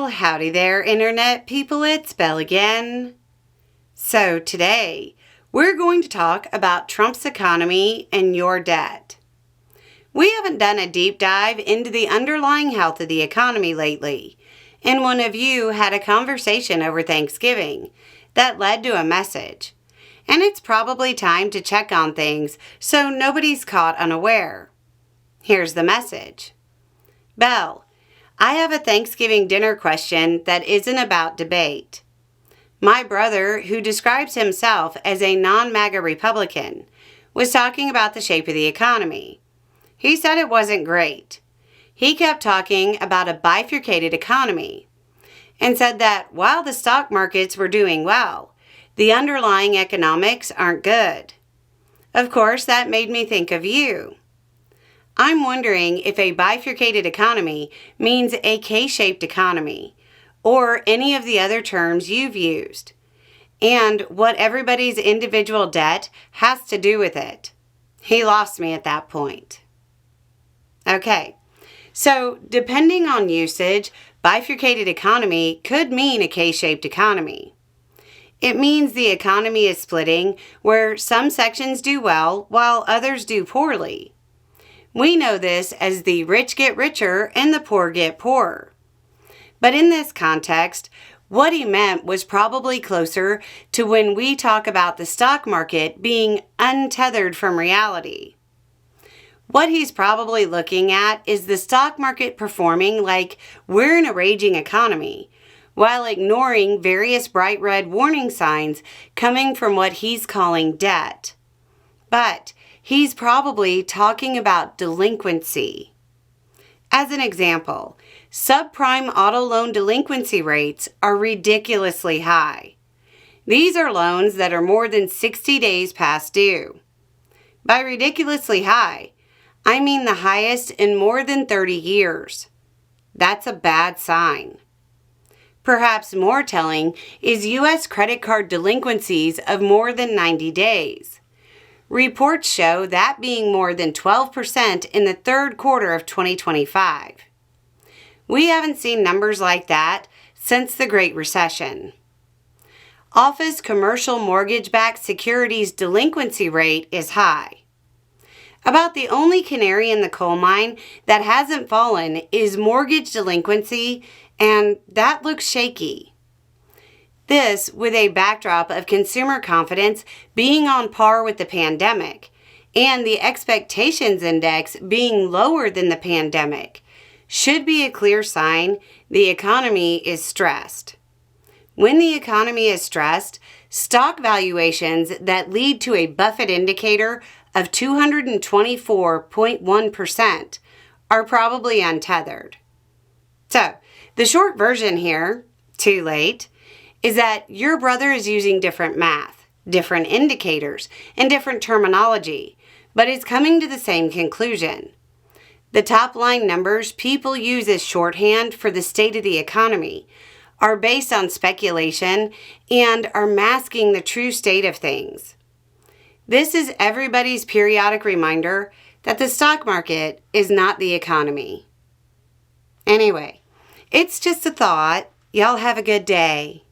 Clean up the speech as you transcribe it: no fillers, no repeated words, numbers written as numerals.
Well, howdy there, Internet people. It's Belle again. So today, we're going to talk about Trump's economy and your debt. We haven't done a deep dive into the underlying health of the economy lately, and one of you had a conversation over Thanksgiving that led to a message. And it's probably time to check on things so nobody's caught unaware. Here's the message. Belle, I have a Thanksgiving dinner question that isn't about debate. My brother, who describes himself as a non-MAGA Republican, was talking about the shape of the economy. He said it wasn't great. He kept talking about a bifurcated economy and said that while the stock markets were doing well, the underlying economics aren't good. Of course, that made me think of you. I'm wondering if a bifurcated economy means a K-shaped economy, or any of the other terms you've used, and what everybody's individual debt has to do with it. He lost me at that point. Okay, so depending on usage, bifurcated economy could mean a K-shaped economy. It means the economy is splitting where some sections do well while others do poorly. We know this as the rich get richer and the poor get poorer. But in this context, what he meant was probably closer to when we talk about the stock market being untethered from reality. What he's probably looking at is the stock market performing like we're in a raging economy, while ignoring various bright red warning signs coming from what he's calling debt. But he's probably talking about delinquency. As an example, subprime auto loan delinquency rates are ridiculously high. These are loans that are more than 60 days past due. By ridiculously high, I mean the highest in more than 30 years. That's a bad sign. Perhaps more telling is U.S. credit card delinquencies of more than 90 days. Reports show that being more than 12% in the third quarter of 2025. We haven't seen numbers like that since the Great Recession. Office commercial mortgage-backed securities delinquency rate is high. About the only canary in the coal mine that hasn't fallen is mortgage delinquency, and that looks shaky. This with a backdrop of consumer confidence being on par with the pandemic and the expectations index being lower than the pandemic should be a clear sign the economy is stressed. When the economy is stressed, stock valuations that lead to a Buffett indicator of 224.1% are probably untethered. So, the short version here, too late, is that your brother is using different math, different indicators, and different terminology, but is coming to the same conclusion. The top line numbers people use as shorthand for the state of the economy are based on speculation and are masking the true state of things. This is everybody's periodic reminder that the stock market is not the economy. Anyway, it's just a thought. Y'all have a good day.